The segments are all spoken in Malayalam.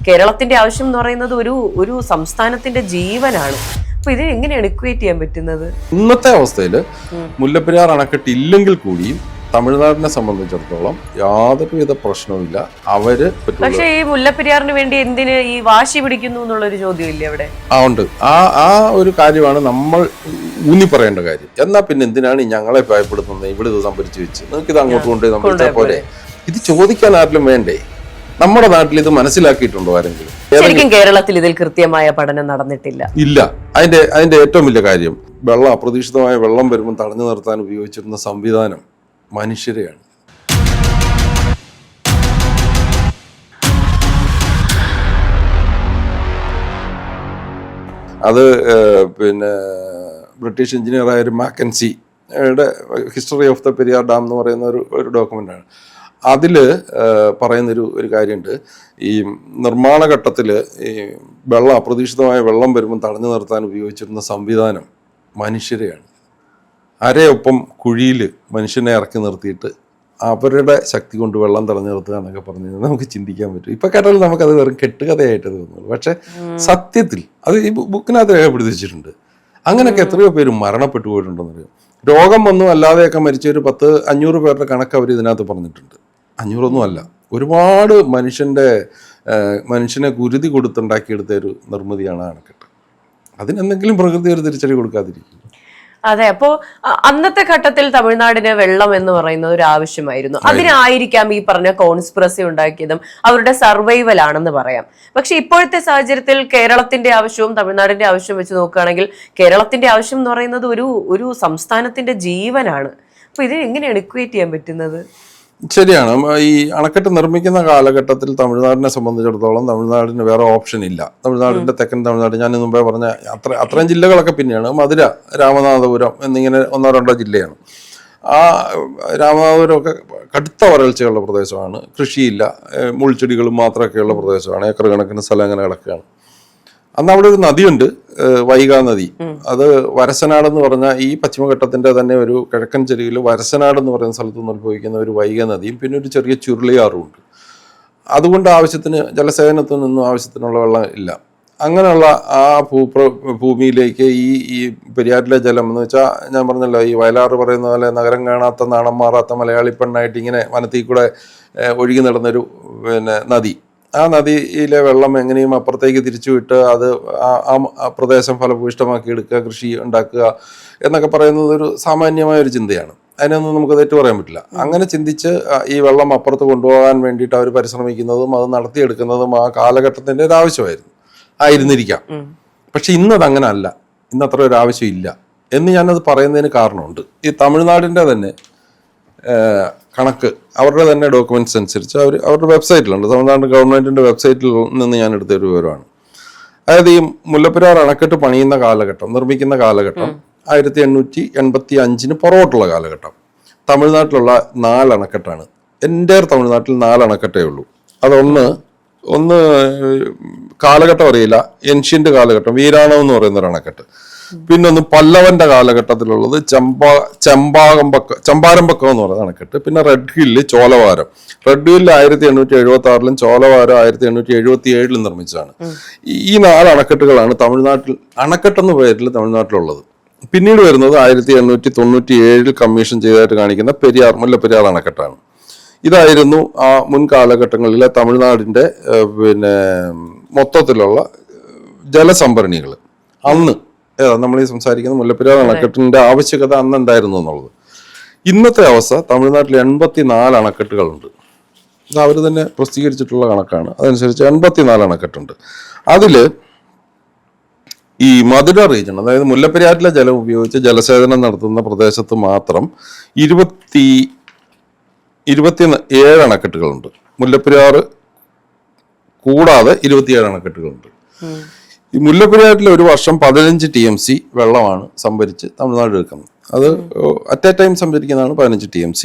കേരളത്തിന്റെ ആവശ്യം എന്ന് പറയുന്നത് ഒരു സംസ്ഥാനത്തിന്റെ ജീവനാണ്. അപ്പൊ ഇത് എങ്ങനെയാണ് ഇക്വേറ്റ് ചെയ്യാൻ പറ്റുന്നത്? ഇന്നത്തെ അവസ്ഥയിൽ മുല്ലപ്പെരിയാർ അണക്കെട്ട് ഇല്ലെങ്കിൽ കൂടിയും തമിഴ്നാടിനെ സംബന്ധിച്ചിടത്തോളം യാതൊരുവിധ പ്രശ്നവുമില്ല. അവര് പക്ഷേ ഈ മുല്ലപ്പെരിയാറിന് വേണ്ടി എന്തിന് ഈ വാശി പിടിക്കുന്നു എന്നുള്ളൊരു ചോദ്യം ഇല്ലേ അവിടെ? ഉണ്ട്. ആ ഒരു കാര്യമാണ് നമ്മൾ ഊന്നി പറയേണ്ട കാര്യം. എന്നാ പിന്നെ എന്തിനാണ് ഞങ്ങളെ ഭയപ്പെടുത്തുന്നത്? ഇവിടെ ഇത് സംഭരിച്ചു വെച്ച് നിങ്ങൾക്ക് ഇത് അങ്ങോട്ട് കൊണ്ടുപോയി സംഭരിച്ചാൽ പോലെ. ഇത് ചോദിക്കാൻ ആരിലും വേണ്ടേ? നമ്മുടെ നാട്ടിൽ ഇത് മനസ്സിലാക്കിയിട്ടുണ്ടോ ആരെങ്കിലും? ശരിക്കും കേരളത്തിൽ ഇതിൽ കൃത്യമായ പഠനം നടന്നിട്ടില്ല. ഇല്ല. അതിന്റെ ഏറ്റവും വലിയ കാര്യം അപ്രതീക്ഷിതമായ വെള്ളം വരുമ്പോൾ തടഞ്ഞു നിർത്താൻ ഉപയോഗിച്ചിരുന്ന സംവിധാനം മനുഷ്യരെയാണ്. അത് ബ്രിട്ടീഷ് എഞ്ചിനീയറായ ഒരു മാക്കൻസിയുടെ history of the Periyar dam എന്ന് പറയുന്ന ഒരു ഡോക്യുമെൻ്റാണ്. അതിൽ പറയുന്നൊരു കാര്യമുണ്ട്. ഈ നിർമ്മാണ ഘട്ടത്തിൽ ഈ അപ്രതീക്ഷിതമായ വെള്ളം വരുമ്പോൾ തടഞ്ഞു നിർത്താൻ ഉപയോഗിച്ചിരുന്ന സംവിധാനം മനുഷ്യരെയാണ്. അരയൊപ്പം കുഴിയിൽ മനുഷ്യനെ ഇറക്കി നിർത്തിയിട്ട് അവരുടെ ശക്തി കൊണ്ട് വെള്ളം തടഞ്ഞു നിർത്തുക എന്നൊക്കെ പറഞ്ഞു കഴിഞ്ഞാൽ നമുക്ക് ചിന്തിക്കാൻ പറ്റും. ഇപ്പം കേട്ടാൽ നമുക്കത് വെറും കെട്ടുകഥയായിട്ട് തോന്നുള്ളൂ. പക്ഷെ സത്യത്തിൽ അത് ഈ ബുക്കിനകത്ത് രേഖപ്പെടുത്തിച്ചിട്ടുണ്ട്. അങ്ങനെയൊക്കെ എത്രയോ പേര് മരണപ്പെട്ടു പോയിട്ടുണ്ടെന്നറിയാം. രോഗം വന്നു അല്ലാതെയൊക്കെ മരിച്ച ഒരു 500 പേരുടെ കണക്ക് അവർ ഇതിനകത്ത് പറഞ്ഞിട്ടുണ്ട്. 500 അല്ല, ഒരുപാട് മനുഷ്യനെ കുരുതി കൊടുത്തുണ്ടാക്കിയെടുത്ത ഒരു നിർമ്മിതിയാണ് അണക്കെട്ട്. അതിനെന്തെങ്കിലും പ്രകൃതി ഒരു തിരിച്ചടി കൊടുക്കാതിരിക്കും. അതെ. അപ്പോ അന്നത്തെ ഘട്ടത്തിൽ തമിഴ്നാടിന് വെള്ളം എന്ന് പറയുന്നത് ഒരു ആവശ്യമായിരുന്നു. അതിനായിരിക്കാം ഈ പറഞ്ഞ കോൺസ്പിറസി ഉണ്ടാക്കിയതും അവരുടെ സർവൈവൽ ആണെന്ന് പറയാം. പക്ഷെ ഇപ്പോഴത്തെ സാഹചര്യത്തിൽ കേരളത്തിന്റെ ആവശ്യവും തമിഴ്നാടിന്റെ ആവശ്യവും വെച്ച് നോക്കുകയാണെങ്കിൽ കേരളത്തിന്റെ ആവശ്യം എന്ന് പറയുന്നത് ഒരു സംസ്ഥാനത്തിന്റെ ജീവനാണ്. അപ്പൊ ഇത് എങ്ങനെയാണ് ഇക്വേറ്റ് ചെയ്യാൻ പറ്റുന്നത്? ശരിയാണ്. ഈ അണക്കെട്ട് നിർമ്മിക്കുന്ന കാലഘട്ടത്തിൽ തമിഴ്നാടിനെ സംബന്ധിച്ചിടത്തോളം തമിഴ്നാടിന് വേറെ ഓപ്ഷൻ ഇല്ല. തമിഴ്നാടിന്റെ തെക്കൻ തമിഴ്നാട് ഞാൻ മുമ്പേ പറഞ്ഞ അത്രയും ജില്ലകളൊക്കെ പിന്നെയാണ്. മധുര, രാമനാഥപുരം എന്നിങ്ങനെ 1-2 ജില്ലയാണ്. ആ രാമനാഥപുരമൊക്കെ കടുത്ത വരൾച്ചയുള്ള പ്രദേശമാണ്. കൃഷിയില്ല, മുൾച്ചെടികളും മാത്രമൊക്കെയുള്ള പ്രദേശമാണ്. ഏക്കർ കണക്കിന് സ്ഥലം അങ്ങനെ കിടക്കുകയാണ്. അന്ന് അവിടെ ഒരു നദിയുണ്ട്, വൈഗാ നദി. അത് വരസനാട് എന്ന് പറഞ്ഞാൽ ഈ പശ്ചിമഘട്ടത്തിന്റെ തന്നെ ഒരു കിഴക്കൻ ചെരിയിൽ വരസനാട് എന്ന് പറയുന്ന സ്ഥലത്ത് നിന്ന് ഉത്ഭവിക്കുന്ന ഒരു വൈഗാ നദിയും പിന്നെ ഒരു ചെറിയ ചുരുളിയാറും ഉണ്ട്. അതുകൊണ്ട് ആവശ്യത്തിന് ജലസേചനത്തിൽ നിന്നും ആവശ്യത്തിനുള്ള വെള്ളം ഇല്ല. അങ്ങനെയുള്ള ആ ഭൂമിയിലേക്ക് ഈ പെരിയാറിലെ ജലം എന്ന് വെച്ചാൽ ഞാൻ പറഞ്ഞല്ലോ, ഈ വയലാറ് പറയുന്ന പോലെ നഗരം കാണാത്ത നാണം മാറാത്ത മലയാളി പെണ്ണായിട്ട് ഇങ്ങനെ വനത്തിൽ കൂടെ ഒഴുകി നടന്നൊരു നദി. ആ നദിയിലെ വെള്ളം എങ്ങനെയും അപ്പുറത്തേക്ക് തിരിച്ചുവിട്ട് അത് ആ പ്രദേശം ഫലഭൂയിഷ്ടമാക്കി എടുക്കുക, കൃഷി ഉണ്ടാക്കുക എന്നൊക്കെ പറയുന്നത് ഒരു സാമാന്യമായ ഒരു ചിന്തയാണ്. അതിനൊന്നും നമുക്ക് തെറ്റ് പറയാൻ പറ്റില്ല. അങ്ങനെ ചിന്തിച്ച് ഈ വെള്ളം അപ്പുറത്ത് കൊണ്ടുപോകാൻ വേണ്ടിയിട്ട് അവർ പരിശ്രമിക്കുന്നതും അത് നടത്തിയെടുക്കുന്നതും ആ കാലഘട്ടത്തിൻ്റെ ഒരു ആയിരുന്നിരിക്കാം. പക്ഷെ ഇന്നത് അങ്ങനെ അല്ല. ഇന്ന് അത്ര ഒരു ആവശ്യമില്ല എന്ന് ഞാനത് പറയുന്നതിന് കാരണമുണ്ട്. ഈ തമിഴ്നാടിൻ്റെ തന്നെ കണക്ക്, അവരുടെ തന്നെ ഡോക്യുമെന്റ്സ് അനുസരിച്ച് അവരുടെ വെബ്സൈറ്റിലുണ്ട്. തമിഴ്നാട് ഗവൺമെന്റിന്റെ വെബ്സൈറ്റിൽ നിന്ന് ഞാൻ എടുത്തൊരു വിവരമാണ്. അതായത് ഈ മുല്ലപ്പെരിയാർ അണക്കെട്ട് പണിയുന്ന കാലഘട്ടം, നിർമ്മിക്കുന്ന കാലഘട്ടം 1885 പുറകോട്ടുള്ള കാലഘട്ടം. തമിഴ്നാട്ടിലുള്ള 4 അണക്കെട്ടാണ്. എൻ്റെ തമിഴ്നാട്ടിൽ 4 അണക്കെട്ടേ ഉള്ളൂ. അതൊന്ന് കാലഘട്ടം അറിയില്ല, ഏൻഷ്യന്റ് കാലഘട്ടം വീരാണം എന്ന് പറയുന്ന ഒരു അണക്കെട്ട്. പിന്നൊന്ന് പല്ലവന്റെ കാലഘട്ടത്തിലുള്ളത് ചമ്പാരംപക്കം എന്ന് പറയുന്ന അണക്കെട്ട്. പിന്നെ റെഡ് ഹില്ല്, ചോലവാരം. റെഡ് ഹില്ല് 1876 ചോലവാരം 1877 നിർമ്മിച്ചതാണ്. ഈ 4 അണക്കെട്ടുകളാണ് തമിഴ്നാട്ടിൽ അണക്കെട്ടെന്ന പേരിൽ തമിഴ്നാട്ടിലുള്ളത്. പിന്നീട് വരുന്നത് 1897 കമ്മീഷൻ ചെയ്തതായിട്ട് കാണിക്കുന്ന മുല്ലപ്പെരിയാർ അണക്കെട്ടാണ്. ഇതായിരുന്നു ആ മുൻ കാലഘട്ടങ്ങളിലെ തമിഴ്നാടിന്റെ മൊത്തത്തിലുള്ള ജലസംഭരണികൾ. അന്ന് നമ്മൾ ഈ സംസാരിക്കുന്ന മുല്ലപ്പെരിയാർ അണക്കെട്ടിന്റെ ആവശ്യകത അന്ന് എന്തായിരുന്നു എന്നുള്ളത്. ഇന്നത്തെ അവസ്ഥ തമിഴ്നാട്ടിൽ 84 അണക്കെട്ടുകളുണ്ട്. ഇത് അവർ തന്നെ പ്രസിദ്ധീകരിച്ചിട്ടുള്ള കണക്കാണ്. അതനുസരിച്ച് 84 അണക്കെട്ടുണ്ട്. അതിൽ ഈ മധുര റീജിയൻ, അതായത് മുല്ലപ്പെരിയാറിലെ ജലം ഉപയോഗിച്ച് ജലസേചനം നടത്തുന്ന പ്രദേശത്ത് മാത്രം 27 അണക്കെട്ടുകളുണ്ട്. മുല്ലപ്പെരിയാർ കൂടാതെ 27 അണക്കെട്ടുകളുണ്ട്. ഈ മുല്ലപ്പെരിയാറിൽ ഒരു വർഷം 15 TMC വെള്ളമാണ് സംഭരിച്ച് തമിഴ്നാട് എടുക്കുന്നത്. അത് അറ്റ് എ ടൈം സംഭരിക്കുന്നതാണ് 15 TMC.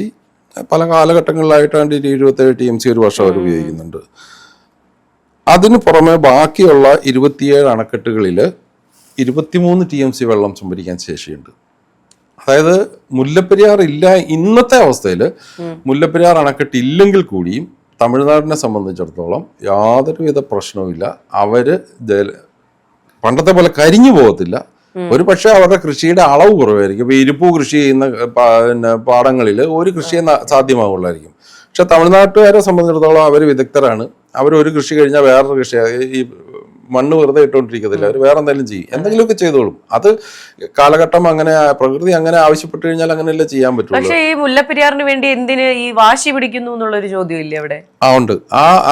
പല കാലഘട്ടങ്ങളിലായിട്ടാണ്ട് 27 TMC ഒരു വർഷം അവർ ഉപയോഗിക്കുന്നുണ്ട്. അതിന് പുറമെ ബാക്കിയുള്ള 27 അണക്കെട്ടുകളിൽ 23 TMC വെള്ളം സംഭരിക്കാൻ ശേഷിയുണ്ട്. അതായത് മുല്ലപ്പെരിയാർ ഇന്നത്തെ അവസ്ഥയിൽ മുല്ലപ്പെരിയാർ അണക്കെട്ട് ഇല്ലെങ്കിൽ കൂടിയും തമിഴ്നാടിനെ സംബന്ധിച്ചിടത്തോളം യാതൊരുവിധ പ്രശ്നവുമില്ല. അവര് പണ്ടത്തെ പോലെ കരിഞ്ഞു പോകത്തില്ല. ഒരു പക്ഷേ അവരുടെ കൃഷിയുടെ അളവ് കുറവായിരിക്കും. ഇപ്പൊ ഇരുപ്പൂ കൃഷി ചെയ്യുന്ന പിന്നെ പാടങ്ങളിൽ ഒരു കൃഷിയെ സാധ്യമാവുള്ളായിരിക്കും. പക്ഷെ തമിഴ്നാട്ടുകാരെ സംബന്ധിച്ചിടത്തോളം അവർ വിദഗ്ധരാണ്. അവർ ഒരു കൃഷി കഴിഞ്ഞാൽ വേറൊരു കൃഷി, ഈ മണ്ണ് വെറുതെ ഇട്ടുകൊണ്ടിരിക്കത്തില്ല, അവർ വേറെ എന്തെങ്കിലും ചെയ്യും, എന്തെങ്കിലുമൊക്കെ ചെയ്തോളും. അത് കാലഘട്ടം അങ്ങനെ, പ്രകൃതി അങ്ങനെ ആവശ്യപ്പെട്ട് കഴിഞ്ഞാൽ അങ്ങനെയല്ലേ ചെയ്യാൻ പറ്റുള്ളൂ. പക്ഷേ ഈ മുല്ലപ്പെരിയാറിന് വേണ്ടി എന്തിന് ഈ വാശി പിടിക്കുന്നു എന്നുള്ളൊരു ചോദ്യം ഇല്ലേ അവിടെ? ഉണ്ട്.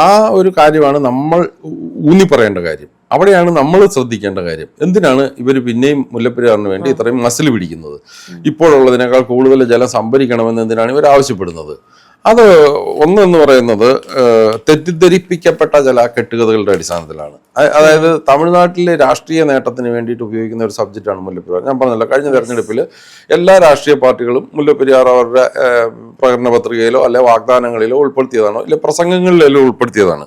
ആ ഒരു കാര്യമാണ് നമ്മൾ ഊന്നി പറയേണ്ട കാര്യം. അവിടെയാണ് നമ്മൾ ശ്രദ്ധിക്കേണ്ട കാര്യം. എന്തിനാണ് ഇവർ പിന്നെയും മുല്ലപ്പെരിയാറിന് വേണ്ടി ഇത്രയും മസിൽ പിടിക്കുന്നത്? ഇപ്പോഴുള്ളതിനേക്കാൾ കൂടുതൽ ജലം സംഭരിക്കണമെന്ന് എന്തിനാണ് ഇവർ ആവശ്യപ്പെടുന്നത്? അത് ഒന്നെന്ന് പറയുന്നത് തെറ്റിദ്ധരിപ്പിക്കപ്പെട്ട ചില കെട്ടുകഥകളുടെ അടിസ്ഥാനത്തിലാണ്. അതായത് തമിഴ്നാട്ടിലെ രാഷ്ട്രീയ നേട്ടത്തിന് വേണ്ടിയിട്ട് ഉപയോഗിക്കുന്ന ഒരു സബ്ജക്റ്റാണ് മുല്ലപ്പെരിയാർ. ഞാൻ പറഞ്ഞല്ലോ, കഴിഞ്ഞ തെരഞ്ഞെടുപ്പിൽ എല്ലാ രാഷ്ട്രീയ പാർട്ടികളും മുല്ലപ്പെരിയാർ അവരുടെ പ്രകടന പത്രികയിലോ അല്ലെ വാഗ്ദാനങ്ങളിലോ ഉൾപ്പെടുത്തിയതാണോ ഇല്ല പ്രസംഗങ്ങളിലോ ഉൾപ്പെടുത്തിയതാണ്.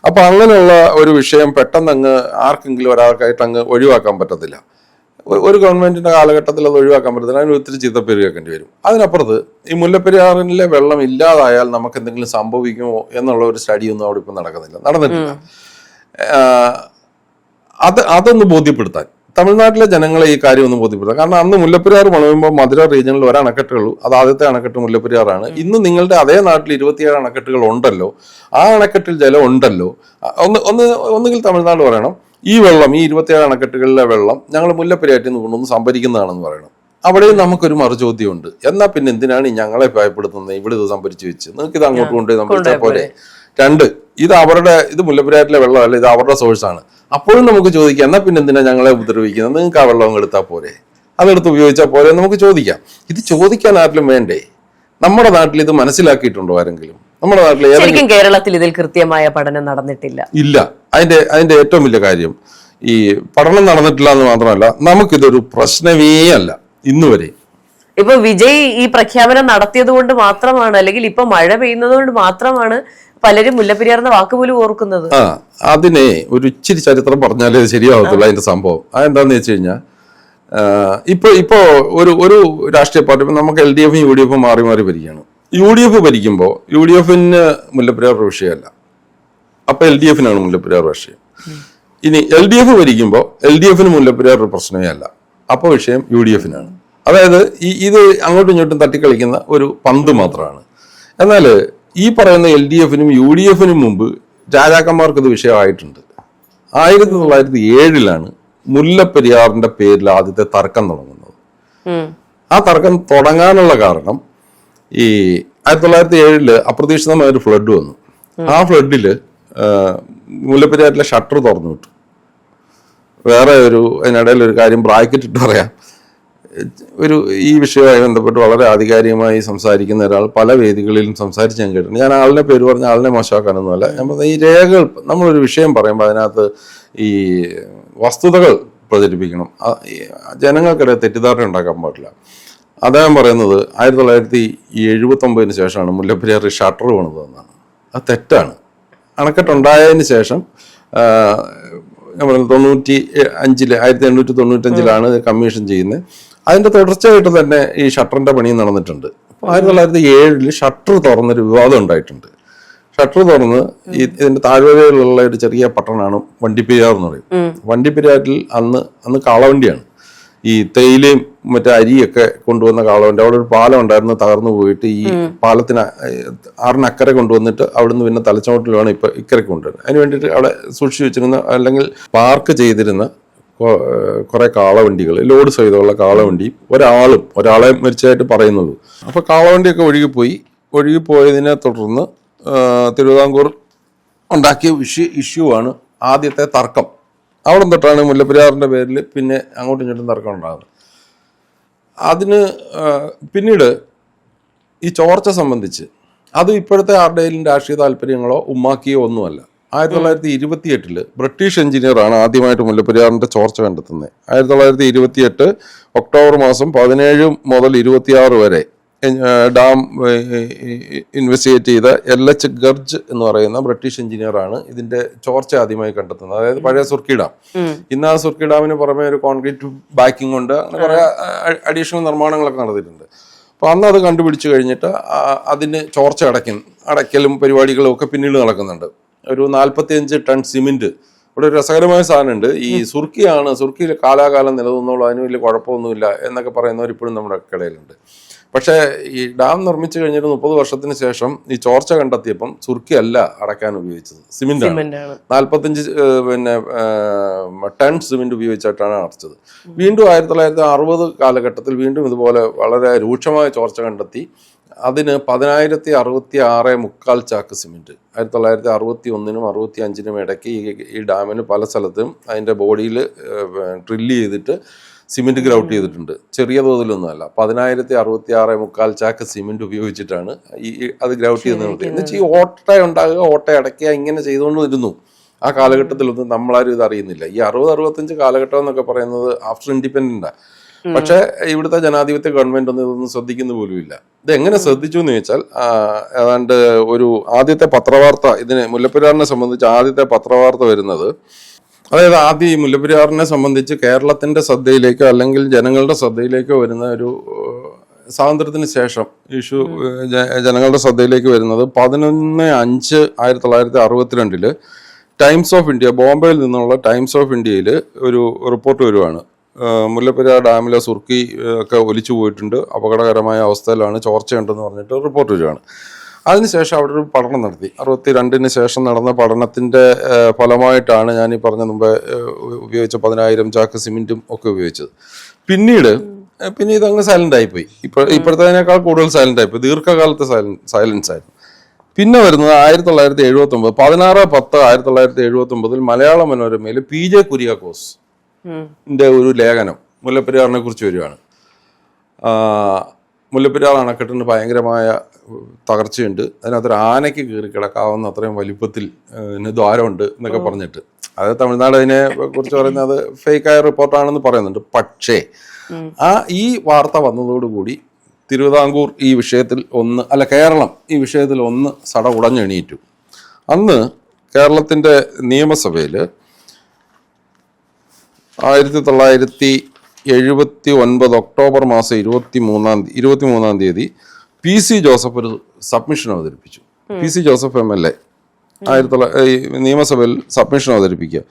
അപ്പൊ അങ്ങനെയുള്ള ഒരു വിഷയം പെട്ടെന്ന് അങ്ങ് ആർക്കെങ്കിലും ഒരാൾക്കായിട്ട് അങ്ങ് ഒഴിവാക്കാൻ പറ്റത്തില്ല. ഒരു ഗവൺമെന്റിന്റെ കാലഘട്ടത്തിൽ അത് ഒഴിവാക്കാൻ പറ്റത്തില്ല. അതിന് ഒത്തിരി ചീത്തപ്പേര് കേൾക്കേണ്ടി വരും. അതിനപ്പുറത്ത് ഈ മുല്ലപ്പെരിയാറിലെ വെള്ളം ഇല്ലാതായാൽ നമുക്ക് എന്തെങ്കിലും സംഭവിക്കുമോ എന്നുള്ള ഒരു സ്റ്റഡിയൊന്നും അവിടെ ഇപ്പം നടന്നിട്ടില്ല. അതൊന്ന് ബോധ്യപ്പെടുത്താൻ, തമിഴ്നാട്ടിലെ ജനങ്ങളെ ഈ കാര്യം ഒന്ന് ബോധ്യപ്പെടുത്താൻ. കാരണം അന്ന് മുല്ലപ്പെരിയാർ പണിയുമ്പോൾ മധുര റീജിയനിൽ ഒരു അണക്കെട്ടുള്ളൂ. അത് ആദ്യത്തെ അണക്കെട്ട് മുല്ലപ്പെരിയാറാണ്. ഇന്ന് നിങ്ങളുടെ അതേ നാട്ടിൽ 27 അണക്കെട്ടുകൾ ഉണ്ടല്ലോ. ആ അണക്കെട്ടിൽ ജലം ഉണ്ടല്ലോ. ഒന്നുകിൽ തമിഴ്നാട് പറയണം, ഈ വെള്ളം, ഈ 27 അണക്കെട്ടുകളിലെ വെള്ളം ഞങ്ങൾ മുല്ലപ്പെരിയാറ്റിൽ നിന്ന് കൊണ്ടൊന്ന് സംഭരിക്കുന്നതാണെന്ന് പറയണം. അവിടെയും നമുക്കൊരു മറുചോദ്യമുണ്ട്. എന്നാൽ പിന്നെ എന്തിനാണ് ഞങ്ങളെ ഭയപ്പെടുത്തുന്നത്? ഇവിടെ ഇത് സംഭരിച്ചു വെച്ച് നിങ്ങൾക്ക് ഇത് അങ്ങോട്ട് കൊണ്ടുപോയി സംഭരിച്ചാൽ പോരെ? ഇത് മുല്ലപ്പെരിയാറ്റിലെ വെള്ളമല്ല, ഇത് അവരുടെ സോഴ്സാണ്. അപ്പോഴും നമുക്ക് ചോദിക്കാം, എന്നാൽ പിന്നെ എന്തിനാ ഞങ്ങളെ ഉപദ്രവിക്കുന്നത്? നിങ്ങൾക്ക് ആ വെള്ളം എടുത്താൽ പോരെ, അതെടുത്ത് ഉപയോഗിച്ചാൽ പോരെ നമുക്ക് ചോദിക്കാം. ഇത് ചോദിക്കാൻ ആരെങ്കിലും വേണ്ടേ? നമ്മുടെ നാട്ടിൽ ഇത് മനസ്സിലാക്കിയിട്ടുണ്ടോ ആരെങ്കിലും? നമ്മുടെ നാട്ടിൽ കേരളത്തിൽ ഇതിൽ കൃത്യമായ പഠനം നടന്നിട്ടില്ല. ഇല്ല. അതിന്റെ ഏറ്റവും വലിയ കാര്യം ഈ പഠനം നടന്നിട്ടില്ല എന്ന് മാത്രമല്ല, നമുക്കിതൊരു പ്രശ്നമേ അല്ല ഇന്നുവരെ. ഇപ്പൊ വിജയ് ഈ പ്രഖ്യാപനം നടത്തിയത് കൊണ്ട് മാത്രമാണ്, അല്ലെങ്കിൽ ഇപ്പൊ മഴ പെയ്യുന്നത് കൊണ്ട് മാത്രമാണ് പലരും മുല്ലപ്പെരിയാറിന്റെ വാക്കുപോലും ഓർക്കുന്നത്. അതിനെ ഒരു ഇച്ചിരി ചരിത്രം പറഞ്ഞാലേ ശരിയാവത്തുള്ളൂ. അതിന്റെ സംഭവം അതെന്താന്ന് വെച്ച് കഴിഞ്ഞാൽ, ഇപ്പോ ഒരു രാഷ്ട്രീയ പാർട്ടി, നമുക്ക് LDF-ഉം UDF-ഉം മാറി മാറി ഭരിക്കുകയാണ്. UDF ഭരിക്കുമ്പോൾ UDF-ന് മുല്ലപ്പെരിയാർ ഒരു വിഷയമല്ല. അപ്പൊ LDF-നാണ് മുല്ലപ്പെരിയാർ വിഷയം. ഇനി LDF ഭരിക്കുമ്പോൾ LDF-ന് മുല്ലപ്പെരിയാർ ഒരു പ്രശ്നമേ അല്ല. അപ്പോൾ വിഷയം UDF-നാണ്. അതായത് ഇത് അങ്ങോട്ടും ഇങ്ങോട്ടും തട്ടിക്കളിക്കുന്ന ഒരു പന്ത് മാത്രമാണ്. എന്നാൽ ഈ പറയുന്ന LDF-നും UDF-നും മുമ്പ് രാജാക്കന്മാർക്ക് ഇത് വിഷയമായിട്ടുണ്ട്. 1907 മുല്ലപ്പെരിയാറിന്റെ പേരിൽ ആദ്യത്തെ തർക്കം തുടങ്ങുന്നത്. ആ തർക്കം തുടങ്ങാനുള്ള കാരണം, ഈ 1907 അപ്രതീക്ഷിതമായ ഒരു ഫ്ലഡ് വന്നു. ആ ഫ്ലഡില് മുല്ലപ്പെരിയാറിലെ ഷട്ടർ തുറന്നു വിട്ടു. വേറെ അതിനിടയിൽ ഒരു കാര്യം ബ്രാക്കറ്റ് ഇട്ട് പറയാം. ഈ വിഷയവുമായി ബന്ധപ്പെട്ട് വളരെ ആധികാരികമായി സംസാരിക്കുന്ന ഒരാൾ പല വേദികളിലും സംസാരിച്ച് ഞാൻ കേട്ടിട്ടുണ്ട്. ഞാൻ ആളിനെ പേര് പറഞ്ഞ ആളിനെ മോശമാക്കാനൊന്നുമല്ല. ഞാൻ പറഞ്ഞ ഈ രേഖകൾ, നമ്മളൊരു വിഷയം പറയുമ്പോൾ അതിനകത്ത് ഈ വസ്തുതകൾ പ്രചരിപ്പിക്കണം. ജനങ്ങൾക്കിടെ തെറ്റിദ്ധാരണ ഉണ്ടാക്കാൻ പാടില്ല. അദ്ദേഹം പറയുന്നത് 1979 ശേഷമാണ് മുല്ലപ്പെരിയാർ ഷട്ടർ പണിതതെന്നാണ്. അത് തെറ്റാണ്. അണക്കെട്ടുണ്ടായതിന് ശേഷം ഞാൻ പറയുന്നത് 1895 കമ്മീഷൻ ചെയ്യുന്നത്. അതിന്റെ തുടർച്ചയായിട്ട് തന്നെ ഈ ഷട്ടറിന്റെ പണി നടന്നിട്ടുണ്ട്. അപ്പോൾ 1907 ഷട്ടർ തുറന്നൊരു വിവാദം ഉണ്ടായിട്ടുണ്ട്. ഷട്ടർ തുറന്ന് ഇതിന്റെ താഴ്വരയിലുള്ള ഒരു ചെറിയ പട്ടണമാണ് വണ്ടിപ്പെരിയാർ എന്ന് പറയും. വണ്ടിപ്പെരിയാറിൽ അന്ന് കാളവണ്ടിയാണ്. ഈ തേയിലയും മറ്റേ അരിയൊക്കെ കൊണ്ടുവന്ന കാളവണ്ടി. അവിടെ ഒരു പാലം ഉണ്ടായിരുന്നു, തകർന്നു പോയിട്ട് ഈ പാലത്തിന് ആറിനക്കരെ കൊണ്ടുവന്നിട്ട് അവിടുന്ന് പിന്നെ തലച്ചോട്ടിലാണ് ഇപ്പൊ ഇക്കരയ്ക്ക് കൊണ്ടുവരുന്നത്. അതിന് വേണ്ടിയിട്ട് അവിടെ സൂക്ഷിച്ചു വെച്ചിരുന്ന, അല്ലെങ്കിൽ പാർക്ക് ചെയ്തിരുന്ന കുറെ കാളവണ്ടികൾ, ലോഡ് സഹിതമുള്ള കാളവണ്ടി, ഒരാളെ മരിച്ചതായിട്ട് പറയുന്നുള്ളൂ. അപ്പൊ കാളവണ്ടിയൊക്കെ ഒഴുകിപ്പോയതിനെ തുടർന്ന് തിരുവിതാംകൂർ ഉണ്ടാക്കിയ ഇഷ്യൂ ആണ് ആദ്യത്തെ തർക്കം. അവിടെ തൊട്ടാണ് മുല്ലപ്പെരിയാറിന്റെ പേരിൽ പിന്നെ അങ്ങോട്ടും ഇങ്ങോട്ടും തർക്കം ഉണ്ടാകുന്നത്. അതിന് പിന്നീട് ഈ ചോർച്ച സംബന്ധിച്ച് അത് ഇപ്പോഴത്തെ ആരുടെയും രാഷ്ട്രീയ താല്പര്യങ്ങളോ ഉമ്മാക്കിയോ ഒന്നുമല്ല. 1928 ബ്രിട്ടീഷ് എഞ്ചിനീയറാണ് ആദ്യമായിട്ട് മുല്ലപ്പെരിയാറിന്റെ ചോർച്ച കണ്ടെത്തുന്നത്. 1928 ഒക്ടോബർ മാസം 17 മുതൽ 26 വരെ ഡാം ഇൻവെസ്റ്റിഗേറ്റ് ചെയ്ത LH ഗർജ് എന്ന് പറയുന്ന ബ്രിട്ടീഷ് എഞ്ചിനീയറാണ് ഇതിന്റെ ചോർച്ച ആദ്യമായി കണ്ടെത്തുന്നത്. അതായത് പഴയ സുർക്കി ഡാം. ഇന്ന് ആ സുർക്കി ഡാമിന് പുറമെ ഒരു കോൺക്രീറ്റ് ബാക്കിംഗ് കൊണ്ട് അങ്ങനെ കുറെ അഡീഷണൽ നിർമ്മാണങ്ങളൊക്കെ നടത്തിയിട്ടുണ്ട്. അപ്പോൾ അന്ന് അത് കണ്ടുപിടിച്ച് കഴിഞ്ഞിട്ട് അതിന് ചോർച്ച അടയ്ക്കലും പരിപാടികളും ഒക്കെ പിന്നീട് നടക്കുന്നുണ്ട്. ഒരു 45 ടൺ സിമെന്റ്. ഇവിടെ ഒരു രസകരമായ സാധനമുണ്ട്. ഈ സുർക്കിയിൽ കാലാകാലം നിലനിന്നോളൂ, അതിന് വലിയ കുഴപ്പമൊന്നുമില്ല എന്നൊക്കെ പറയുന്നവർ ഇപ്പോഴും നമ്മുടെ ഇടയിലുണ്ട്. പക്ഷേ ഈ ഡാം നിർമ്മിച്ചു കഴിഞ്ഞിട്ട് 30 വർഷത്തിന് ശേഷം ഈ ചോർച്ച കണ്ടെത്തിയപ്പം സുർക്കി അല്ല അടയ്ക്കാൻ ഉപയോഗിച്ചത്, സിമെന്റാണ്. 45 ടൺ സിമെന്റ് ഉപയോഗിച്ചിട്ടാണ് അടച്ചത്. വീണ്ടും 1960 കാലഘട്ടത്തിൽ വീണ്ടും ഇതുപോലെ വളരെ രൂക്ഷമായ ചോർച്ച കണ്ടെത്തി. അതിന് 10,066 ചാക്ക് സിമെന്റ് 1961നും 65നും ഇടയ്ക്ക് ഈ ഡാമിന് പല സ്ഥലത്തും അതിൻ്റെ ബോഡിയിൽ ഡ്രില്ല് ചെയ്തിട്ട് സിമെന്റ് ഗ്രൗട്ട് ചെയ്തിട്ടുണ്ട്. ചെറിയ തോതിലൊന്നുമല്ല, 10,066 ചാക്ക് സിമെന്റ് ഉപയോഗിച്ചിട്ടാണ് അത് ഗ്രൗട്ട് ചെയ്ത് നിർത്തി. എന്ന് വെച്ചാൽ ഈ ഓട്ട ഉണ്ടാകുക, ഓട്ട അടയ്ക്കുക, ഇങ്ങനെ ചെയ്തുകൊണ്ടിരുന്നു. ആ കാലഘട്ടത്തിലൊന്നും നമ്മളാരും ഇത് അറിയുന്നില്ല. ഈ 60-65 കാലഘട്ടം എന്നൊക്കെ പറയുന്നത് ആഫ്റ്റർ ഇൻഡിപെൻഡന്റാണ്. പക്ഷെ ഇവിടുത്തെ ജനാധിപത്യ ഗവൺമെന്റ് ഒന്നും ഇതൊന്നും ശ്രദ്ധിക്കുന്ന പോലുമില്ല. ഇത് എങ്ങനെ ശ്രദ്ധിച്ചു എന്ന് ചോദിച്ചാൽ, ഏതാണ്ട് ഒരു ആദ്യത്തെ പത്രവാർത്ത, ഇതിന് മുല്ലപ്പെരിയാറിനെ സംബന്ധിച്ച് ആദ്യത്തെ പത്രവാർത്ത വരുന്നത്, അതായത് ആദ്യം ഈ മുല്ലപ്പെരിയാറിനെ സംബന്ധിച്ച് കേരളത്തിന്റെ ശ്രദ്ധയിലേക്കോ അല്ലെങ്കിൽ ജനങ്ങളുടെ ശ്രദ്ധയിലേക്കോ വരുന്ന ഒരു സ്വാതന്ത്ര്യത്തിന് ശേഷം ഇഷ്യൂ ജനങ്ങളുടെ ശ്രദ്ധയിലേക്ക് വരുന്നത് 11/5/1962 ടൈംസ് ഓഫ് ഇന്ത്യ, ബോംബെയിൽ നിന്നുള്ള ടൈംസ് ഓഫ് ഇന്ത്യയിൽ ഒരു റിപ്പോർട്ട് വരുവാണ്. മുല്ലപ്പെരിയാർ ഡാമിലെ സുർക്കി ഒക്കെ ഒലിച്ചു പോയിട്ടുണ്ട്, അപകടകരമായ അവസ്ഥയിലാണ്, ചോർച്ചയുണ്ടെന്ന് പറഞ്ഞിട്ട് റിപ്പോർട്ട് വരികയാണ്. അതിനുശേഷം അവിടെ ഒരു പഠനം നടത്തി. 62 ശേഷം നടന്ന പഠനത്തിന്റെ ഫലമായിട്ടാണ് ഞാൻ ഈ പറഞ്ഞ മുമ്പ് ഉപയോഗിച്ച 10,000 ചാക്ക് സിമെന്റും ഒക്കെ ഉപയോഗിച്ചത്. പിന്നെ ഇതങ്ങ് സൈലന്റ് ആയിപ്പോയി. ഇപ്പോഴത്തേനേക്കാൾ കൂടുതൽ സൈലന്റ് ആയിപ്പോയി. ദീർഘകാലത്തെ സൈലൻസ് ആയിരുന്നു. പിന്നെ വരുന്നത് 1979 16/10/1979 മലയാള മനോരമയിൽ PJ കുര്യാക്കോസ് ഒരു ലേഖനം മുല്ലപ്പെരിയാറിനെ കുറിച്ച് വരികയാണ്. മുല്ലപ്പെരിയാർ അണക്കെട്ടിന് ഭയങ്കരമായ തകർച്ചയുണ്ട്, അതിനകത്തൊരു ആനയ്ക്ക് കയറി കിടക്കാവുന്ന അത്രയും വലിപ്പത്തിൽ ദ്വാരമുണ്ട് എന്നൊക്കെ പറഞ്ഞിട്ട്, അത് തമിഴ്നാട് അതിനെ കുറിച്ച് പറയുന്നത് അത് ഫേക്കായ റിപ്പോർട്ടാണെന്ന് പറയുന്നുണ്ട്. പക്ഷേ ഈ വാർത്ത വന്നതോടുകൂടി തിരുവിതാംകൂർ ഈ വിഷയത്തിൽ കേരളം ഈ വിഷയത്തിൽ സട ഉടഞ്ഞെണീറ്റു. അന്ന് കേരളത്തിന്റെ നിയമസഭയിൽ 1979 ഒക്ടോബർ മാസം 23 തീയതി PC ജോസഫ് ഒരു സബ്മിഷൻ അവതരിപ്പിച്ചു. PC ജോസഫ് MLA നിയമസഭയിൽ സബ്മിഷൻ അവതരിപ്പിക്കുക.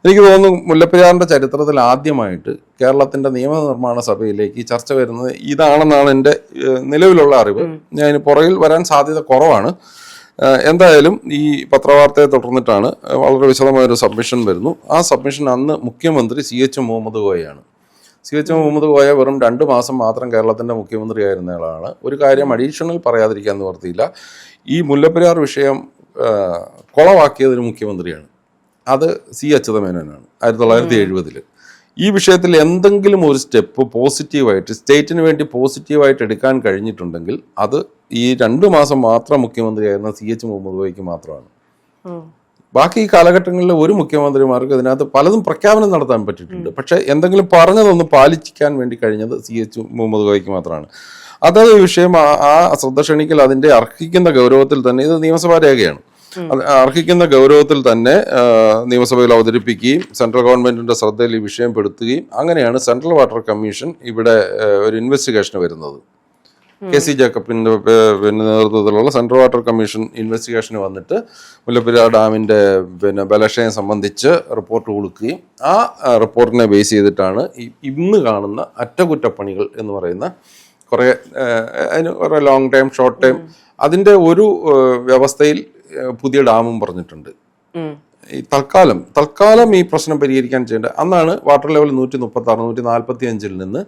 എനിക്ക് തോന്നുന്നു മുല്ലപ്പെരിയാറിന്റെ ചരിത്രത്തിൽ ആദ്യമായിട്ട് കേരളത്തിന്റെ നിയമനിർമ്മാണ സഭയിലേക്ക് ഈ ചർച്ച വരുന്നത് ഇതാണെന്നാണ് എൻ്റെ നിലവിലുള്ള അറിവ്. ഞാൻ പുറകിൽ വരാൻ സാധ്യത കുറവാണ്. എന്തായാലും ഈ പത്രവാർത്തയെ തുടർന്നിട്ടാണ് വളരെ വിശദമായൊരു സബ്മിഷൻ വരുന്നു. ആ സബ്മിഷൻ അന്ന് മുഖ്യമന്ത്രി CH മുഹമ്മദ് കോയയാണ്. CH മുഹമ്മദ് കോയ വെറും 2 മാസം മാത്രം കേരളത്തിന്റെ മുഖ്യമന്ത്രി ആയിരുന്നയാളാണ്. ഒരു കാര്യം അഡീഷണൽ പറയാതിരിക്കാൻ നിവർത്തിയില്ല. ഈ മുല്ലപ്പെരിയാർ വിഷയം കൊളവാക്കിയതൊരു മുഖ്യമന്ത്രിയാണ്. അത് C അച്യുതമേനോനാണ് 1970. ഈ വിഷയത്തിൽ എന്തെങ്കിലും ഒരു സ്റ്റെപ്പ് പോസിറ്റീവായിട്ട് സ്റ്റേറ്റിന് വേണ്ടി പോസിറ്റീവായിട്ട് എടുക്കാൻ കഴിഞ്ഞിട്ടുണ്ടെങ്കിൽ അത് ഈ 2 മാസം മാത്രം മുഖ്യമന്ത്രിയായിരുന്ന CH മുഹമ്മദ് കോയയ്ക്ക് മാത്രമാണ്. ബാക്കി ഈ കാലഘട്ടങ്ങളിൽ ഒരു മുഖ്യമന്ത്രിമാർക്ക് ഇതിനകത്ത് പലതും പ്രഖ്യാപനം നടത്താൻ പറ്റിയിട്ടുണ്ട്. പക്ഷെ എന്തെങ്കിലും പറഞ്ഞതൊന്ന് പാലിക്കാൻ വേണ്ടി കഴിഞ്ഞത് CH മുഹമ്മദ് കോയയ്ക്ക് മാത്രമാണ്. അതത് വിഷയം ആ ശ്രദ്ധ ക്ഷണിക്കൽ അതിന്റെ അർഹിക്കുന്ന ഗൗരവത്തിൽ തന്നെ, ഇത് നിയമസഭാ രേഖയാണ്, അർഹിക്കുന്ന ഗൗരവത്തിൽ തന്നെ നിയമസഭയിൽ അവതരിപ്പിക്കുകയും സെൻട്രൽ ഗവൺമെന്റിന്റെ ശ്രദ്ധയിൽ ഈ വിഷയം പെടുത്തുകയും അങ്ങനെയാണ് സെൻട്രൽ വാട്ടർ കമ്മീഷൻ ഇവിടെ ഒരു ഇൻവെസ്റ്റിഗേഷന് വരുന്നത്. KC ജേക്കബിന്റെ നേതൃത്വത്തിലുള്ള സെൻട്രൽ വാട്ടർ കമ്മീഷൻ ഇൻവെസ്റ്റിഗേഷന് വന്നിട്ട് മുല്ലപ്പെരിയാർ ഡാമിന്റെ ബലക്ഷയം സംബന്ധിച്ച് റിപ്പോർട്ട് കൊടുക്കുകയും ആ റിപ്പോർട്ടിനെ ബേസ് ചെയ്തിട്ടാണ് ഇന്ന് കാണുന്ന അറ്റകുറ്റപ്പണികൾ എന്ന് പറയുന്ന കുറെ ലോങ് ടൈം ഷോർട്ട് ടൈം അതിന്റെ ഒരു വ്യവസ്ഥയിൽ പുതിയ ഡാമും പറഞ്ഞിട്ടുണ്ട്. ഈ തൽക്കാലം ഈ പ്രശ്നം പരിഹരിക്കാൻ ചെയ്യേണ്ട അന്നാണ് വാട്ടർ ലെവൽ 136, 145 നിന്ന്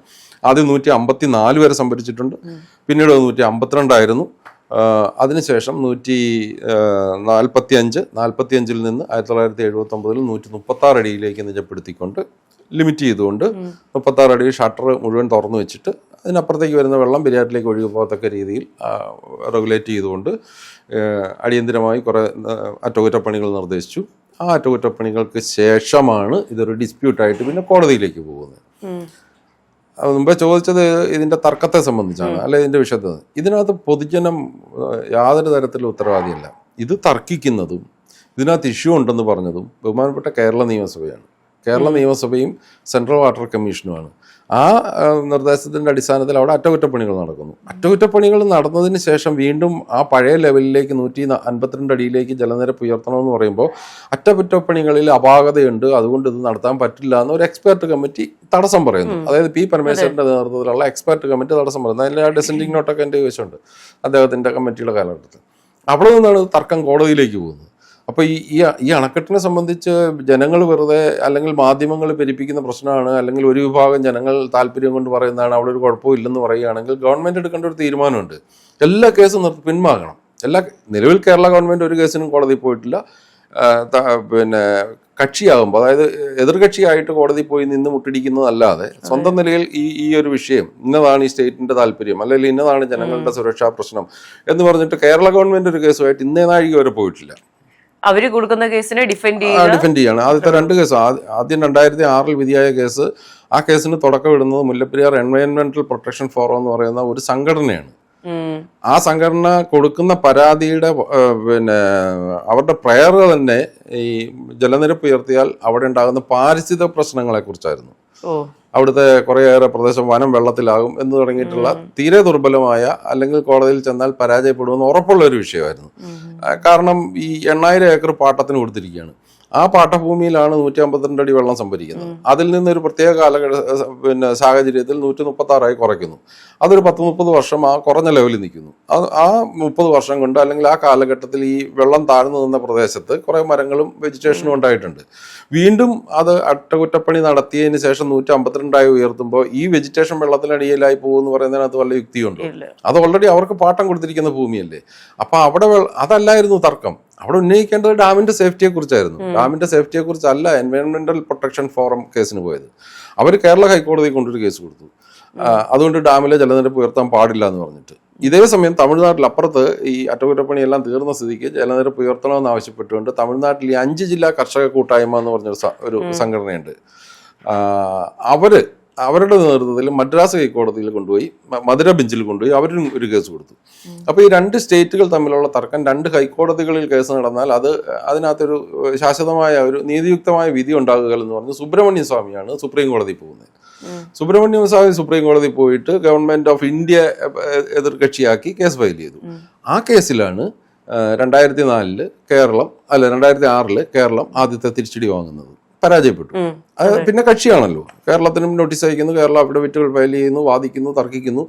ആദ്യം 154 വരെ സംഭരിച്ചിട്ടുണ്ട്. പിന്നീട് 152 ആയിരുന്നു. അതിനുശേഷം 145 നിന്ന് 1979 136 അടിയിലേക്ക് നിജപ്പെടുത്തിക്കൊണ്ട് ലിമിറ്റ് ചെയ്തുകൊണ്ട് 36 അടി ഷട്ടർ മുഴുവൻ തുറന്നു വെച്ചിട്ട് അതിനപ്പുറത്തേക്ക് വരുന്ന വെള്ളം പെരിയാറിലേക്ക് ഒഴുകി പോകത്തക്ക രീതിയിൽ റെഗുലേറ്റ് ചെയ്തുകൊണ്ട് അടിയന്തിരമായി കുറെ അറ്റകുറ്റപ്പണികൾ നിർദ്ദേശിച്ചു. ആ അറ്റകുറ്റപ്പണികൾക്ക് ശേഷമാണ് ഇതൊരു ഡിസ്പ്യൂട്ടായിട്ട് പിന്നെ കോടതിയിലേക്ക് പോകുന്നത്. മുമ്പേ ചോദിച്ചത് ഇതിന്റെ തർക്കത്തെ സംബന്ധിച്ചാണ്, അല്ലെ ഇതിന്റെ വിഷയത്തെ. ഇതിനകത്ത് പൊതുജനം യാതൊരു തരത്തിലും ഉത്തരവാദിയല്ല. ഇത് തർക്കിക്കുന്നതും ഇതിനകത്ത് ഇഷ്യൂ ഉണ്ടെന്ന് പറഞ്ഞതും ബഹുമാനപ്പെട്ട കേരള നിയമസഭയാണ്. കേരള നിയമസഭയും സെൻട്രൽ വാട്ടർ കമ്മീഷനുമാണ്. ആ നിർദ്ദേശത്തിൻ്റെ അടിസ്ഥാനത്തിൽ അവിടെ അറ്റകുറ്റപ്പണികൾ നടക്കുന്നു. അറ്റകുറ്റപ്പണികൾ നടന്നതിന് ശേഷം വീണ്ടും ആ പഴയ ലെവലിലേക്ക് 152 അടിയിലേക്ക് ജലനിരപ്പ് ഉയർത്തണമെന്ന് പറയുമ്പോൾ അറ്റകുറ്റപ്പണികളിൽ അപാകതയുണ്ട്, അതുകൊണ്ട് ഇത് നടത്താൻ പറ്റില്ല എന്ന് ഒരു എക്സ്പെർട്ട് കമ്മിറ്റി തടസ്സം പറയുന്നു. അതായത് പി പരമേശ്വരന്റെ നേതൃത്വത്തിലുള്ള എക്സ്പെർട്ട് കമ്മിറ്റി തടസ്സം പറയുന്നത്. അതിൽ ആ ഡിസെൻഡിങ് നോട്ടൊക്കെ എൻ്റെ ചോദിച്ചുണ്ട് അദ്ദേഹത്തിൻ്റെ കമ്മിറ്റിയുടെ കാലഘട്ടത്തിൽ. അവിടെ നിന്നാണ് തർക്കം കോടതിയിലേക്ക് പോകുന്നത്. അപ്പോൾ ഈ അണക്കെട്ടിനെ സംബന്ധിച്ച് ജനങ്ങൾ വെറുതെ അല്ലെങ്കിൽ മാധ്യമങ്ങൾ പെരുപ്പിക്കുന്ന പ്രശ്നമാണ്, അല്ലെങ്കിൽ ഒരു വിഭാഗം ജനങ്ങൾ താല്പര്യം കൊണ്ട് പറയുന്നതാണ്, അവിടെ ഒരു കുഴപ്പവും ഇല്ലെന്ന് പറയുകയാണെങ്കിൽ ഗവൺമെൻറ് എടുക്കേണ്ട ഒരു തീരുമാനമുണ്ട്. എല്ലാ കേസും പിന്മാകണം. നിലവിൽ കേരള ഗവൺമെൻറ് ഒരു കേസിനും കോടതി പോയിട്ടില്ല. പിന്നെ കക്ഷിയാകുമ്പോൾ, അതായത് എതിർകക്ഷിയായിട്ട് കോടതി പോയി നിന്ന് മുട്ടിടിക്കുന്നതല്ലാതെ സ്വന്തം നിലയിൽ ഈ ഒരു വിഷയം ഇന്നതാണ് ഈ സ്റ്റേറ്റിന്റെ താല്പര്യം, അല്ലെങ്കിൽ ഇന്നതാണ് ജനങ്ങളുടെ സുരക്ഷാ പ്രശ്നം എന്ന് പറഞ്ഞിട്ട് കേരള ഗവൺമെന്റ് ഒരു കേസുമായിട്ട് ഇന്നേ നാഴിക വരെ പോയിട്ടില്ല. അവര് കൊടുക്കുന്ന കേസിനെ ഡിഫെൻഡ് ചെയ്യാണ്. ആദ്യത്തെ 2 കേസ്, ആദ്യം 2006 വിധിയായ കേസ്, ആ കേസിന് തുടക്കമിടുന്നത് മുല്ലപ്പെരിയാർ എൻവയോൺമെന്റൽ പ്രൊട്ടക്ഷൻ ഫോറം എന്ന് പറയുന്ന ഒരു സംഘടനയാണ്. ആ സംഘടന കൊടുക്കുന്ന പരാതിയുടെ പിന്നെ അവരുടെ പ്രയർ തന്നെ ഈ ജലനിരപ്പ് ഉയർത്തിയാൽ അവിടെ ഉണ്ടാകുന്ന പാരിസ്ഥിതിക പ്രശ്നങ്ങളെ കുറിച്ചായിരുന്നു. അവിടുത്തെ കുറേയേറെ പ്രദേശം വനം വെള്ളത്തിലാകും എന്ന് തുടങ്ങിയിട്ടുള്ള തീരെ ദുർബലമായ, അല്ലെങ്കിൽ കോടതിയിൽ ചെന്നാൽ പരാജയപ്പെടുമെന്ന് ഉറപ്പുള്ള ഒരു വിഷയമായിരുന്നു. കാരണം ഈ 8000 ഏക്കർ പാട്ടത്തിന് കൊടുത്തിരിക്കുകയാണ്. ആ പാട്ടഭൂമിയിലാണ് 152 അടി വെള്ളം സംഭരിക്കുന്നത്. അതിൽ നിന്നൊരു പ്രത്യേക സാഹചര്യത്തിൽ 136 കുറയ്ക്കുന്നു. അതൊരു 10-30 വർഷം ആ കുറഞ്ഞ ലെവലിൽ നിൽക്കുന്നു. ആ 30 വർഷം കൊണ്ട്, അല്ലെങ്കിൽ ആ കാലഘട്ടത്തിൽ ഈ വെള്ളം താഴ്ന്നു നിന്ന പ്രദേശത്ത് കുറേ മരങ്ങളും വെജിറ്റേഷനും ഉണ്ടായിട്ടുണ്ട്. വീണ്ടും അത് അറ്റകുറ്റപ്പണി നടത്തിയതിന് ശേഷം 152 ഉയർത്തുമ്പോൾ ഈ വെജിറ്റേഷൻ വെള്ളത്തിനടിയിലായി പോകുമെന്ന് പറയുന്നതിനകത്ത് വല്ല യുക്തിയുണ്ട്? അത് ഓൾറെഡി അവർക്ക് പാട്ടം കൊടുത്തിരിക്കുന്ന ഭൂമിയല്ലേ. അപ്പൊ അവിടെ അതല്ലായിരുന്നു തർക്കം. അവിടെ ഉന്നയിക്കേണ്ടത് ഡാമിന്റെ സേഫ്റ്റിയെ കുറിച്ചായിരുന്നു. ഡാമിന്റെ സേഫ്റ്റിയെ കുറിച്ചല്ല എൻവയോൺമെന്റൽ പ്രൊട്ടക്ഷൻ ഫോറം കേസിന് പോയത്. അവർ കേരള ഹൈക്കോടതിയിൽ കൊണ്ടൊരു കേസ് കൊടുത്തു. അതുകൊണ്ട് ഡാമിലെ ജലനിരപ്പ് ഉയർത്താൻ പാടില്ല എന്ന് പറഞ്ഞിട്ട്. ഇതേ സമയം തമിഴ്നാട്ടിൽ അപ്പുറത്ത് ഈ അറ്റകുറ്റപ്പണിയെല്ലാം തീർന്ന സ്ഥിതിക്ക് ജലനിരപ്പ് ഉയർത്തണമെന്ന് ആവശ്യപ്പെട്ടുകൊണ്ട് തമിഴ്നാട്ടിൽ ഈ 5 ജില്ലാ കർഷക കൂട്ടായ്മ എന്ന് പറഞ്ഞൊരു സംഘടനയുണ്ട്. അവരുടെ നേതൃത്വത്തിൽ മദ്രാസ് ഹൈക്കോടതിയിൽ കൊണ്ടുപോയി, മധുര ബെഞ്ചിൽ കൊണ്ടുപോയി അവരും ഒരു കേസ് കൊടുത്തു. അപ്പോൾ ഈ 2 സ്റ്റേറ്റുകൾ തമ്മിലുള്ള തർക്കം 2 ഹൈക്കോടതികളിൽ കേസ് നടന്നാൽ അതിനകത്തൊരു ശാശ്വതമായ ഒരു നീതിയുക്തമായ വിധി ഉണ്ടാകുക എന്ന് പറഞ്ഞ് സുബ്രഹ്മണ്യ സ്വാമിയാണ് സുപ്രീം കോടതി പോകുന്നത്. സുബ്രഹ്മണ്യ സ്വാമി സുപ്രീം കോടതി പോയിട്ട് ഗവൺമെന്റ് ഓഫ് ഇന്ത്യ എതിർകക്ഷിയാക്കി കേസ് ഫയൽ ചെയ്തു. ആ കേസിലാണ് 2006 കേരളം ആദ്യത്തെ തിരിച്ചടി വാങ്ങുന്നത്. പരാജയപ്പെട്ടു. അത് പിന്നെ കക്ഷിയാണല്ലോ. കേരളത്തിനും നോട്ടീസ് അയക്കുന്നു, കേരളം അഫിഡവിറ്റുകൾ ഫയൽ ചെയ്യുന്നു, വാദിക്കുന്നു, തർക്കിക്കുന്നു.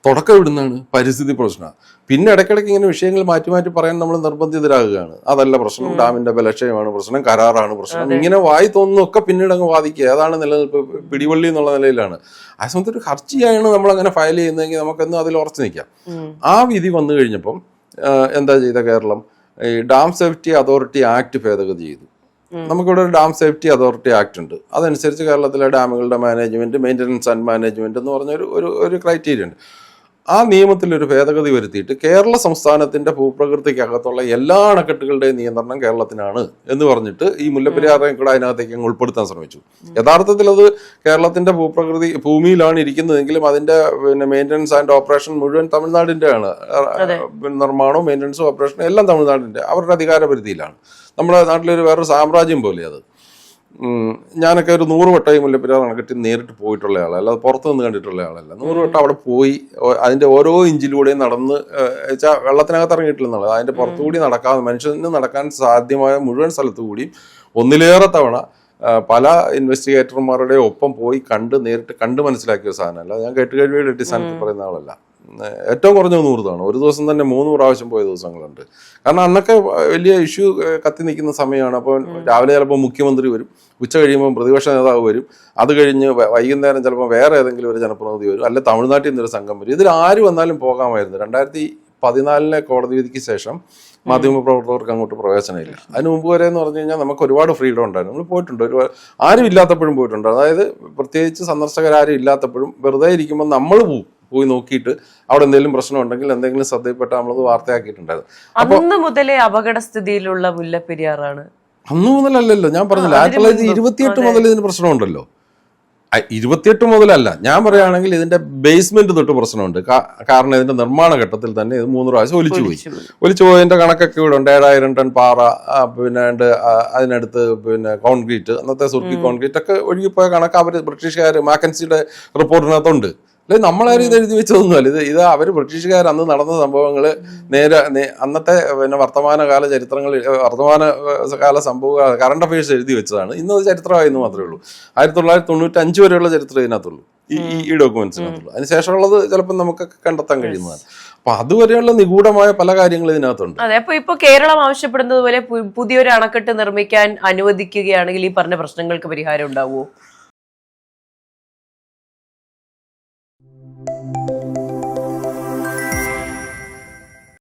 തുടക്കം ഇടുന്നതാണ് പരിസ്ഥിതി പ്രശ്നം. പിന്നെ ഇടയ്ക്കിടയ്ക്ക് ഇങ്ങനെ വിഷയങ്ങൾ മാറ്റി മാറ്റി പറയാൻ നമ്മൾ നിർബന്ധിതരാകുകയാണ്. അതല്ല പ്രശ്നം, ഡാമിന്റെ ബലക്ഷയമാണ് പ്രശ്നം, കരാറാണ് പ്രശ്നം, ഇങ്ങനെ വായി തോന്നുന്നൊക്കെ പിന്നീട് അങ്ങ് വാദിക്കുക. അതാണ് നിലനിൽപ്പ്, പിടിവള്ളി എന്നുള്ള നിലയിലാണ്. ആ സമയത്ത് ഒരു ഹർജിയാണ് നമ്മൾ അങ്ങനെ ഫയൽ ചെയ്യുന്നതെങ്കിൽ നമുക്കെന്നും അതിൽ ഉറച്ചു നിൽക്കാം. ആ വിധി വന്നു കഴിഞ്ഞപ്പം എന്താ ചെയ്ത കേരളം? ഈ ഡാം സേഫ്റ്റി അതോറിറ്റി ആക്ട് ഭേദഗതി ചെയ്തു. നമുക്കിവിടെ ഒരു ഡാം സേഫ്റ്റി അതോറിറ്റി ആക്ട് ഉണ്ട്. അതനുസരിച്ച് കേരളത്തിലെ ഡാമുകളുടെ മാനേജ്മെന്റ്, മെയിൻ്റനൻസ് ആൻഡ് മാനേജ്മെന്റ് എന്ന് പറഞ്ഞൊരു ക്രൈറ്റീരിയ ഉണ്ട്. ആ നിയമത്തിലൊരു ഭേദഗതി വരുത്തിയിട്ട് കേരള സംസ്ഥാനത്തിന്റെ ഭൂപ്രകൃതിക്കകത്തുള്ള എല്ലാ അണക്കെട്ടുകളുടെയും നിയന്ത്രണം കേരളത്തിനാണ് എന്ന് പറഞ്ഞിട്ട് ഈ മുല്ലപ്പെരിയാറിനെ കൂടെ അതിനകത്തേക്ക് അങ്ങ് ഉൾപ്പെടുത്താൻ ശ്രമിച്ചു. യഥാർത്ഥത്തിൽ അത് കേരളത്തിന്റെ ഭൂമിയിലാണ് ഇരിക്കുന്നതെങ്കിലും അതിന്റെ മെയിൻ്റനൻസ് ആൻഡ് ഓപ്പറേഷൻ മുഴുവൻ തമിഴ്നാടിന്റെ ആണ്. നിർമ്മാണവും മെയിൻ്റനൻസും ഓപ്പറേഷനും എല്ലാം തമിഴ്നാടിന്റെ, അവരുടെ അധികാര പരിധിയിലാണ്. നമ്മുടെ നാട്ടിലൊരു വേറൊരു സാമ്രാജ്യം പോലെ അത്. ഞാനൊക്കെ ഒരു 100 വട്ടം മുല്ലപ്പെരിയാർ അണക്കെട്ടിൽ നേരിട്ട് പോയിട്ടുള്ള ആളല്ല, അല്ലാതെ പുറത്തു നിന്ന് കണ്ടിട്ടുള്ള ആളല്ല. 100 വട്ടം അവിടെ പോയി അതിന്റെ ഓരോ ഇഞ്ചിലൂടെയും നടന്ന് വെച്ചാൽ വെള്ളത്തിനകത്ത് ഇറങ്ങിയിട്ടില്ലെന്നുള്ളത്, അതിന്റെ പുറത്തുകൂടി നടക്കാതെ മനുഷ്യന് നടക്കാൻ സാധ്യമായ മുഴുവൻ സ്ഥലത്തു കൂടിയും ഒന്നിലേറെ തവണ പല ഇൻവെസ്റ്റിഗേറ്റർമാരുടെ ഒപ്പം പോയി നേരിട്ട് കണ്ട് മനസ്സിലാക്കിയ ഒരു സാധനമല്ല. ഞാൻ കേട്ടുകഴിവിയുടെ അടിസ്ഥാനത്തിൽ പറയുന്ന ആളല്ല. ഏറ്റവും കുറഞ്ഞ 100 തവണ, ഒരു ദിവസം തന്നെ 3 പ്രാവശ്യം പോയ ദിവസങ്ങളുണ്ട്. കാരണം അന്നൊക്കെ വലിയ ഇഷ്യൂ കത്തി നിൽക്കുന്ന സമയമാണ്. അപ്പോൾ രാവിലെ ചിലപ്പോൾ മുഖ്യമന്ത്രി വരും, ഉച്ച കഴിയുമ്പോൾ പ്രതിപക്ഷ നേതാവ് വരും, അത് കഴിഞ്ഞ് വൈകുന്നേരം ചിലപ്പോൾ വേറെ ഏതെങ്കിലും ഒരു ജനപ്രതിനിധി വരും, അല്ലെ തമിഴ്നാട്ടിൽ നിന്നൊരു സംഘം വരും. ഇതിൽ ആര് വന്നാലും പോകാമായിരുന്നു. 2014 കോടതി വിധിക്ക് ശേഷം മാധ്യമപ്രവർത്തകർക്ക് അങ്ങോട്ട് പ്രവേശനമില്ല. അതിന് മുമ്പ് വരെ എന്ന് പറഞ്ഞു കഴിഞ്ഞാൽ നമുക്ക് ഒരുപാട് ഫ്രീഡം ഉണ്ടായിരുന്നു. നമ്മൾ പോയിട്ടുണ്ട്, ആരും ഇല്ലാത്തപ്പോഴും പോയിട്ടുണ്ട്. അതായത് പ്രത്യേകിച്ച് സന്ദർശകരാരും ഇല്ലാത്തപ്പോഴും വെറുതെ ഇരിക്കുമ്പോൾ നമ്മൾ പോയി നോക്കിയിട്ട് അവിടെ എന്തെങ്കിലും പ്രശ്നം ഉണ്ടെങ്കിൽ എന്തെങ്കിലും ശ്രദ്ധയിൽപ്പെട്ട നമ്മളത് വാർത്തയാക്കിയിട്ടുണ്ടായിരുന്നു. അന്ന് മുതലേ അപകടസ്ഥിതിയിലുള്ള മുല്ലപ്പെരിയാറാണ്. അന്ന് മുതലല്ലല്ലോ, ഞാൻ പറഞ്ഞില്ല, 1928 മുതൽ ഇതിന് പ്രശ്നമുണ്ടല്ലോ. 28 മുതലല്ല, ഞാൻ പറയുകയാണെങ്കിൽ ഇതിന്റെ ബേസ്മെന്റ് തൊട്ട് പ്രശ്നമുണ്ട്. കാരണം ഇതിന്റെ നിർമ്മാണ ഘട്ടത്തിൽ തന്നെ ഇത് 3 പ്രാവശ്യം ഒലിച്ചു പോയതിന്റെ കണക്കൊക്കെ ഇവിടെ ഉണ്ട്. 7000 ടൺ പാറ, പിന്നെ അതിനടുത്ത് പിന്നെ കോൺക്രീറ്റ്, അന്നത്തെ സുർക്കി കോൺക്രീറ്റ് ഒക്കെ ഒഴുകിപ്പോയ കണക്ക് അവർ ബ്രിട്ടീഷുകാർ മാക്കൻസിയുടെ റിപ്പോർട്ടിനകത്തുണ്ട്. അല്ലെങ്കിൽ നമ്മളാരും ഇത് എഴുതി വെച്ചതൊന്നുമല്ല. ഇത് അവർ ബ്രിട്ടീഷുകാർ അന്ന് നടന്ന സംഭവങ്ങൾ നേരെ അന്നത്തെ പിന്നെ വർത്തമാനകാല സംഭവ കറണ്ട് അഫയേഴ്സ് എഴുതി വെച്ചതാണ്. ഇന്നത് ചരിത്രമായെന്ന് മാത്രമേ ഉള്ളൂ. 1995 വരെയുള്ള ചരിത്രം ഇതിനകത്തുള്ളൂ, ഈ ഡോക്യുമെന്റ്സിനകത്തുള്ളൂ. അതിനുശേഷമുള്ളത് ചിലപ്പോൾ നമുക്കൊക്കെ കണ്ടെത്താൻ കഴിയുന്നതാണ്. അപ്പൊ അതുവരെയുള്ള നിഗൂഢമായ പല കാര്യങ്ങളും ഇതിനകത്തുണ്ട്. അതെ, അപ്പൊ ഇപ്പൊ കേരളം ആവശ്യപ്പെടുന്നത് പോലെ പുതിയൊരു അണക്കെട്ട് നിർമ്മിക്കാൻ അനുവദിക്കുകയാണെങ്കിൽ ഈ പറഞ്ഞ പ്രശ്നങ്ങൾക്ക് പരിഹാരം ഉണ്ടാവുമോ?